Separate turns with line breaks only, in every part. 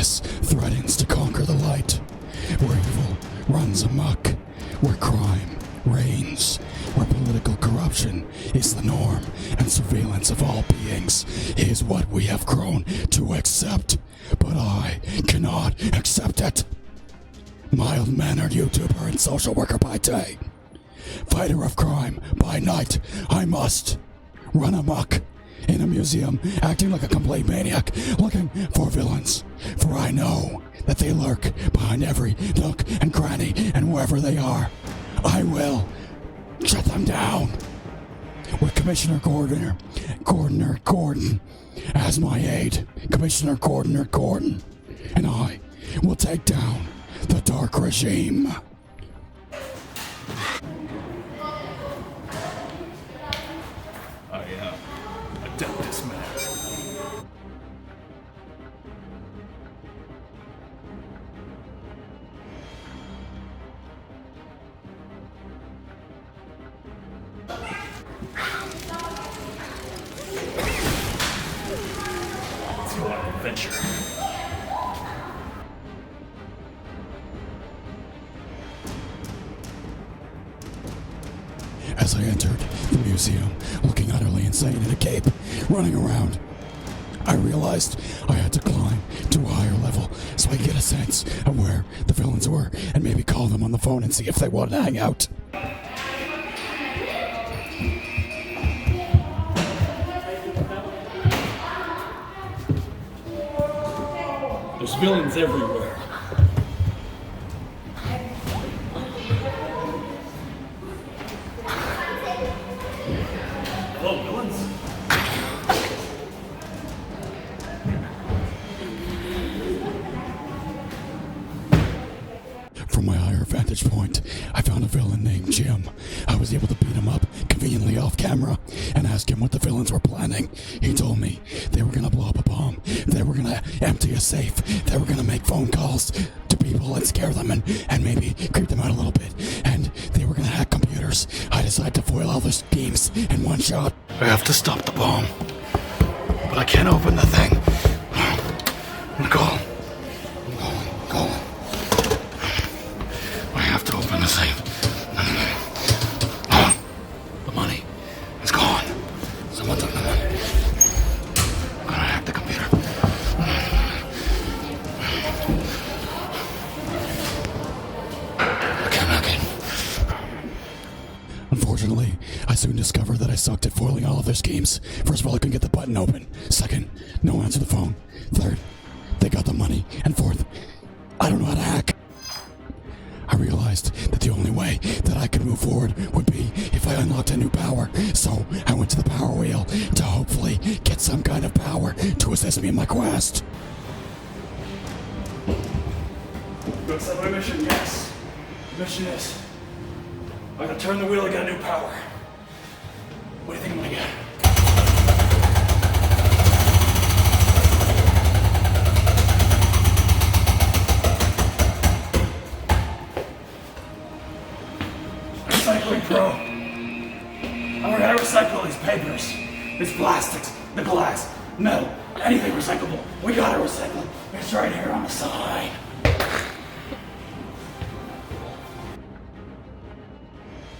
darkness threatens to conquer the light, where evil runs amok, where crime reigns, where political corruption is the norm and surveillance of all beings is what we have grown to accept. But I cannot accept it. Mild-mannered YouTuber and social worker by day, fighter of crime by night, I must run amok in a museum, acting like a complete maniac, looking for villains. For I know that they lurk behind every nook and cranny, and wherever they are, I will shut them down. With Commissioner Gordon as my aide, Commissioner Gordon, and I will take down the dark regime.
I am Adeptus man. Let's go on an adventure.
As I entered the museum, looking utterly insane in a cape, running around, I realized I had to climb to a higher level so I could get a sense of where the villains were and maybe call them on the phone and see if they wanted to hang out.
There's villains everywhere. Hello, villains.
From my higher vantage point, I found a villain named Jim. I was able to beat him up conveniently off camera and ask him what the villains were planning. He told me they were gonna blow up a bomb, they were gonna empty a safe, they were gonna make phone calls to people and scare them and maybe creep them out a little bit, and they were gonna hack computers. I decided to foil all their schemes in one shot. I have to stop the bomb, but I can't open the thing. I'm going. I have to open the safe. The money is gone. Someone took the money. I'm gonna hack the computer. I can't hack it. Unfortunately, I soon discovered that I sucked at foiling all of their schemes. First of all, I couldn't get the button open. Second, no one answered the phone. Third, they got the money. And fourth, I don't know how to hack. I realized that the only way that I could move forward would be if I unlocked a new power. So I went to the power wheel to hopefully get some kind of power to assist me in my quest.
Looks like my mission, yes. The mission is I'm gonna turn the wheel and get a new power. What do you think I'm gonna get? Recycling Pro. I learned how to recycle these papers, these plastics, the glass, metal, anything recyclable. We gotta recycle. It's right here on the side.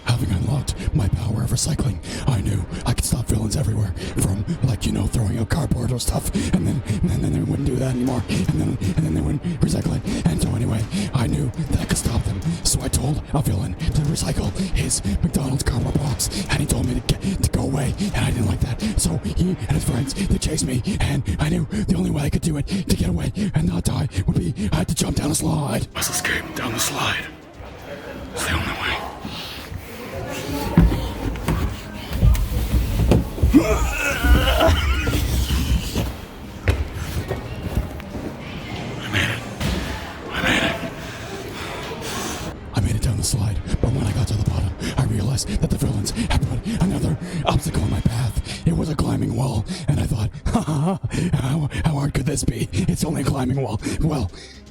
Having unlocked my power of recycling, I knew I could stop villains everywhere. From, like, throwing out cardboard or stuff, and then they wouldn't do that anymore, and then they wouldn't recycle it. And so anyway, I knew that I could stop them. So I told a villain to recycle his McDonald's cardboard box, and he told me to go away, and I didn't like that. So he and his friends, they chased me, and I knew the only way I could do it to get away and not die would be I had to jump down a slide. I must escape down the slide. It's the only way. I made it down the slide, but when I got to the bottom, I realized that the villains had put another obstacle in my path. It was a climbing wall, and I thought, how hard could this be? It's only a climbing wall. Well,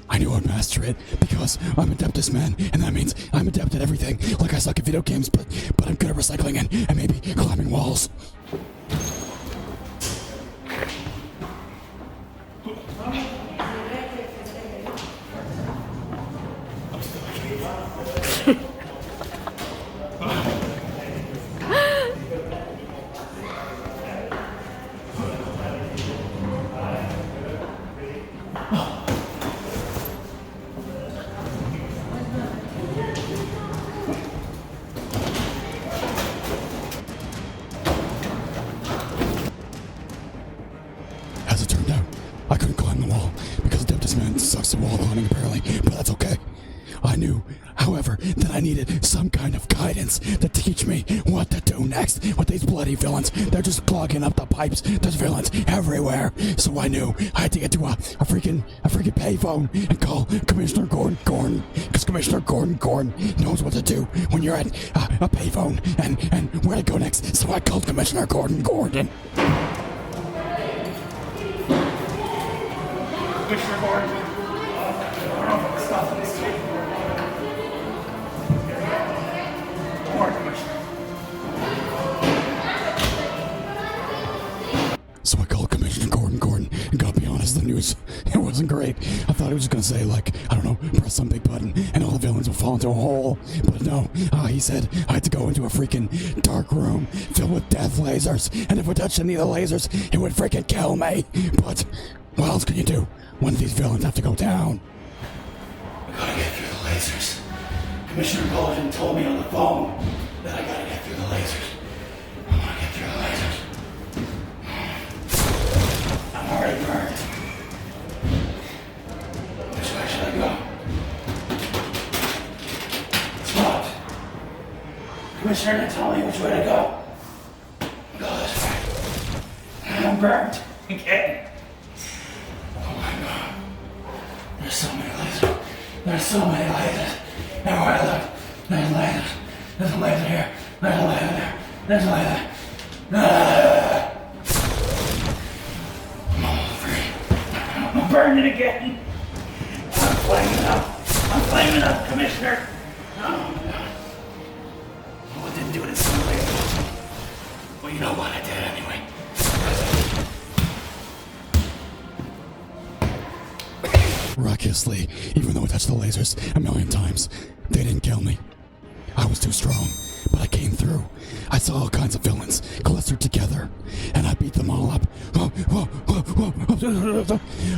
I knew I'd master it because I'm Adeptus man, and that means I'm adept at everything. Like I suck at video games, but I'm good at recycling and maybe climbing walls. This man sucks at wall hunting apparently, but that's okay. I knew, however, that I needed some kind of guidance to teach me what to do next with these bloody villains. They're just clogging up the pipes. There's villains everywhere. So I knew I had to get to a freaking payphone and call Commissioner Gordon, because Commissioner Gordon knows what to do when you're at a payphone and where to go next. So I called Commissioner Gordon.
Commissioner Gordon. I don't know if I'm stopping this tape.
So I called Commissioner Gordon, and gotta be honest, the news, it wasn't great. I thought he was just gonna say, like, I don't know, press some big button, and all the villains will fall into a hole. But no, he said I had to go into a freaking dark room filled with death lasers, and if I touched any of the lasers, it would freaking kill me. But what else can you do? One of these villains have to go down.
I gotta get through the lasers. Commissioner Gordon told me on the phone that I gotta get through the lasers. I wanna get through the lasers. I'm already burned. Which way should I go? It's locked. Commissioner didn't tell me which way to go. Go this way. I'm burned again. Oh my god. There's so many lasers. There's so many lasers. Everywhere I look, there's lasers. There's a laser here. There's a laser there. There's a laser. I'm all free. I'm burning again. I'm flaming up, Commissioner. Oh, God. Oh, I didn't do it in some way. Well, you know what? I did anyway.
Miraculously, even though I touched the lasers a million times, they didn't kill me. I was too strong, but I came through. I saw all kinds of villains clustered together, and I beat them all up.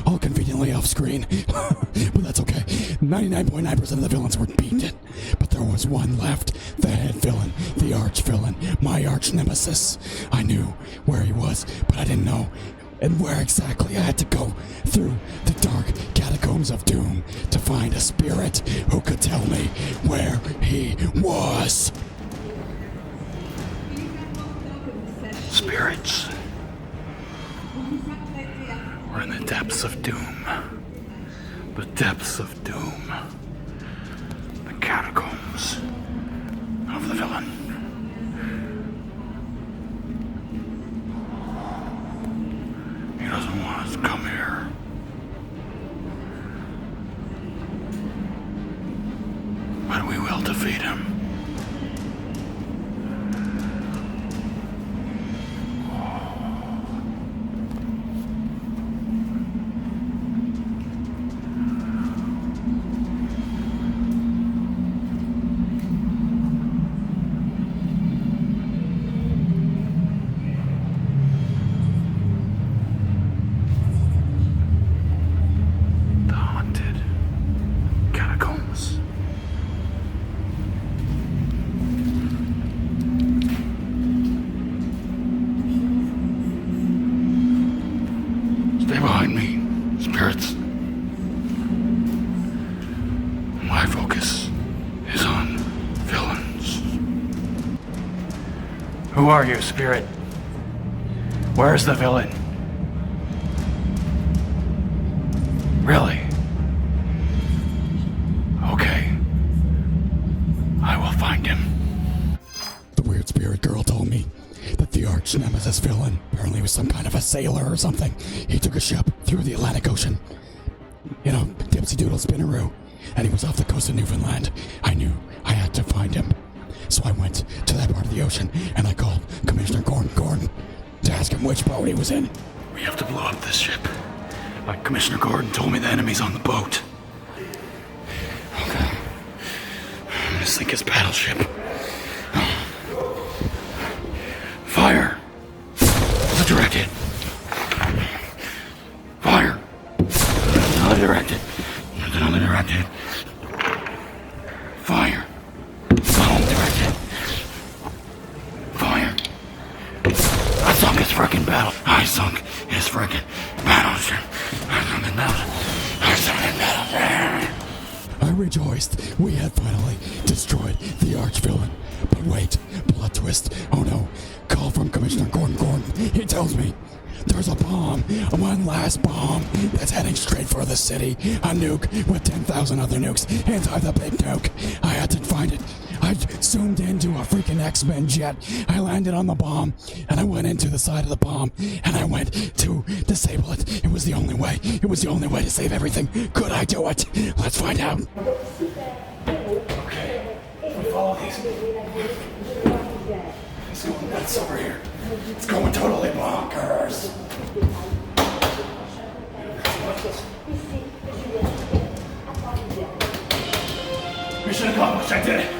All conveniently off screen. But that's okay. 99.9% of the villains were beaten. But there was one left, the head villain, the arch villain, my arch nemesis. I knew where he was, but I didn't know and where exactly I had to go through the dark catacombs of doom to find a spirit who could tell me where he was.
Spirits. We're in the depths of doom. The depths of doom. The catacombs of the villain. He doesn't want us to come here. But we will defeat him. Stay behind me, spirits. My focus is on villains. Who are you, spirit? Where's the villain? Really? Okay. I will find him.
The weird spirit girl told me that the arch nemesis villain apparently was some kind of a sailor or something. He took a ship through the Atlantic Ocean. You know, Dipsy Doodle Spinaroo. And he was off the coast of Newfoundland. I knew I had to find him. So I went to that part of the ocean and I called Commissioner Gordon to ask him which boat he was in.
We have to blow up this ship. Like Commissioner Gordon told me the enemy's on the boat. Okay. I'm gonna sink his battleship. Fire! That's a direct hit. Fire! Another direct hit. There's another direct hit. Fire! Another direct hit. Fire! I sunk his frickin' battle. I sunk his frickin' battleship. I sunk his battleship. I
rejoiced we had finally destroyed the arch-villain. But wait, plot twist. Oh no, call from Commissioner Gordon. He tells me there's a bomb, one last bomb, that's heading straight for the city. A nuke with 10,000 other nukes inside the big nuke. I had to find it. I zoomed into a freaking X-Men jet. I landed on the bomb, and I went into the side of the bomb, and I went to disable it. It was the only way. It was the only way to save everything. Could I do it? Let's find out.
Okay, we follow these. It's going nuts over here. It's going totally bonkers. Mission accomplished, I did it.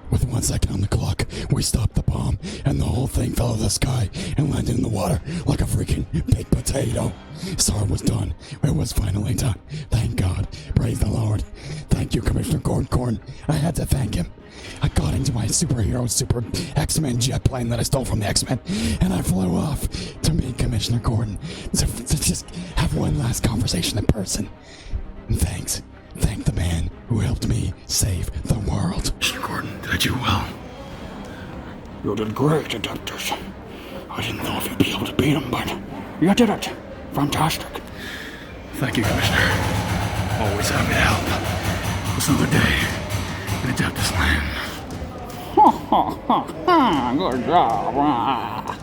With 1 second on the clock, we stopped the bomb, and the whole thing fell to the sky and landed in the water like a freaking baked potato. So it was done. It was finally done. Thank God. Praise the Lord. Thank you, Commissioner Gordon. I had to thank him. I got into my superhero super X-Men jet plane that I stole from the X-Men, and I flew off to meet Commissioner Gordon to just have one last conversation in person. And thanks. Thank the man who helped me save the world.
Mr. Gordon, did you well? You did great, Adeptus. I didn't know if you'd be able to beat him, but you did it. Fantastic. Thank you, Commissioner. Always happy to help. It's another day in Adeptus land.
Good job.